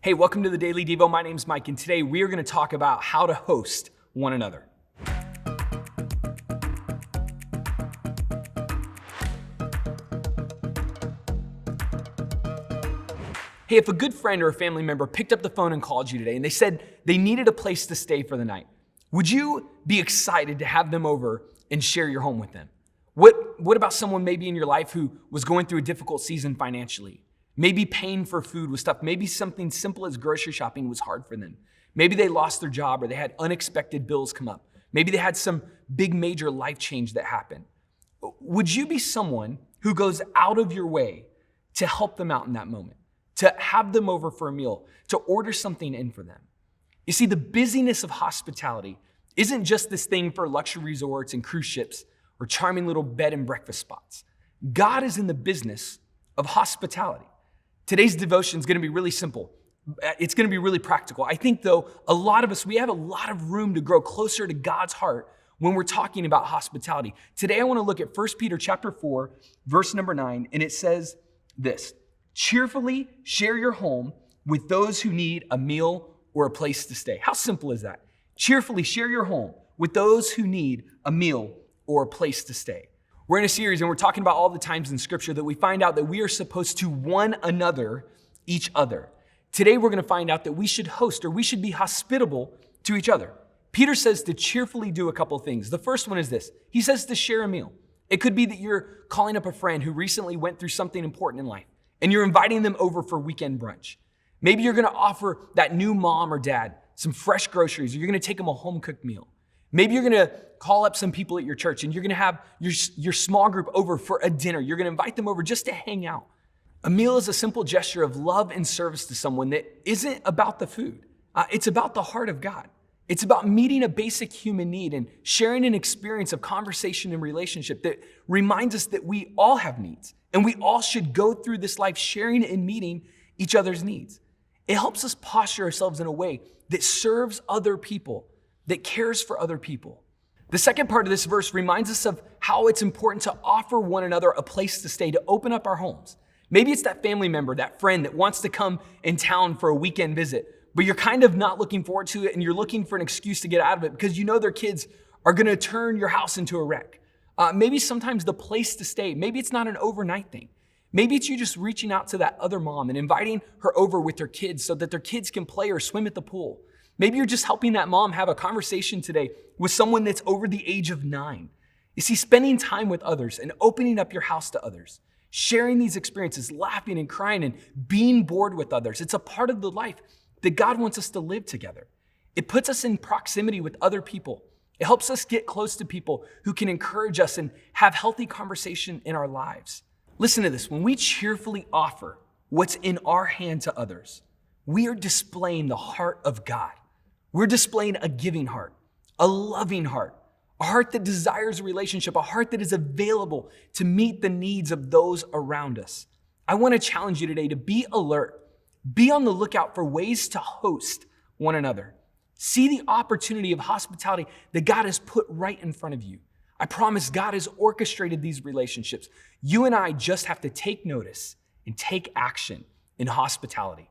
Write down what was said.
Hey, welcome to the Daily Devo. My name's Mike, and today we are going to talk about how to host one another. Hey, if a good friend or a family member picked up the phone and called you today and they said they needed a place to stay for the night, would you be excited to have them over and share your home with them? What about someone maybe in your life who was going through a difficult season financially? Maybe paying for food was tough. Maybe something simple as grocery shopping was hard for them. Maybe they lost their job or they had unexpected bills come up. Maybe they had some big major life change that happened. Would you be someone who goes out of your way to help them out in that moment, to have them over for a meal, to order something in for them? You see, the busyness of hospitality isn't just this thing for luxury resorts and cruise ships or charming little bed and breakfast spots. God is in the business of hospitality. Today's devotion is going to be really simple. It's going to be really practical. I think, though, a lot of us, we have a lot of room to grow closer to God's heart when we're talking about hospitality. Today, I want to look at 1 Peter chapter 4, verse number 9, and it says this: cheerfully share your home with those who need a meal or a place to stay. How simple is that? Cheerfully share your home with those who need a meal or a place to stay. We're in a series and we're talking about all the times in Scripture that we find out that we are supposed to one another each other. Today, we're going to find out that we should host, or we should be hospitable to each other. Peter says to cheerfully do a couple things. The first one is this. He says to share a meal. It could be that you're calling up a friend who recently went through something important in life and you're inviting them over for weekend brunch. Maybe you're going to offer that new mom or dad some fresh groceries, or you're going to take them a home-cooked meal. Maybe you're going to call up some people at your church and you're going to have your small group over for a dinner. You're going to invite them over just to hang out. A meal is a simple gesture of love and service to someone that isn't about the food. It's about the heart of God. It's about meeting a basic human need and sharing an experience of conversation and relationship that reminds us that we all have needs and we all should go through this life sharing and meeting each other's needs. It helps us posture ourselves in a way that serves other people, that cares for other people. The second part of this verse reminds us of how it's important to offer one another a place to stay, to open up our homes. Maybe it's that family member, that friend that wants to come in town for a weekend visit, but you're kind of not looking forward to it and you're looking for an excuse to get out of it because you know their kids are going to turn your house into a wreck. Maybe sometimes the place to stay, maybe it's not an overnight thing. Maybe it's you just reaching out to that other mom and inviting her over with their kids so that their kids can play or swim at the pool. Maybe you're just helping that mom have a conversation today with someone that's over the age of 9. You see, spending time with others and opening up your house to others, sharing these experiences, laughing and crying and being bored with others, it's a part of the life that God wants us to live together. It puts us in proximity with other people. It helps us get close to people who can encourage us and have healthy conversation in our lives. Listen to this. When we cheerfully offer what's in our hand to others, we are displaying the heart of God. We're displaying a giving heart, a loving heart, a heart that desires a relationship, a heart that is available to meet the needs of those around us. I want to challenge you today to be alert. Be on the lookout for ways to host one another. See the opportunity of hospitality that God has put right in front of you. I promise God has orchestrated these relationships. You and I just have to take notice and take action in hospitality.